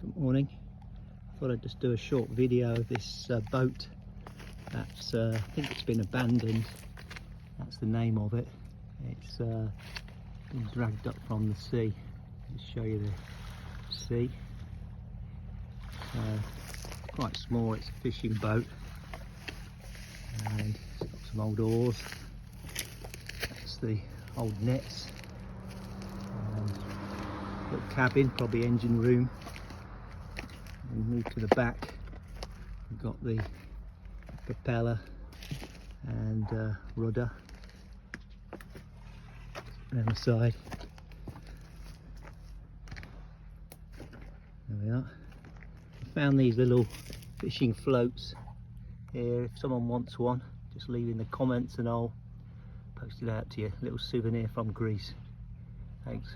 Good morning. Thought I'd just do a short video of this boat that's I think it's been abandoned. That's the name of it. It's been dragged up from the sea. Just show you the sea. It's quite small. It's a fishing boat and it's got some old oars. That's the old nets. Little cabin, probably engine room. And move to the back, we've got the propeller and rudder around the side. There we are. I found these little fishing floats here. If someone wants one, just leave in the comments and I'll post it out to you. Little souvenir from Greece. Thanks.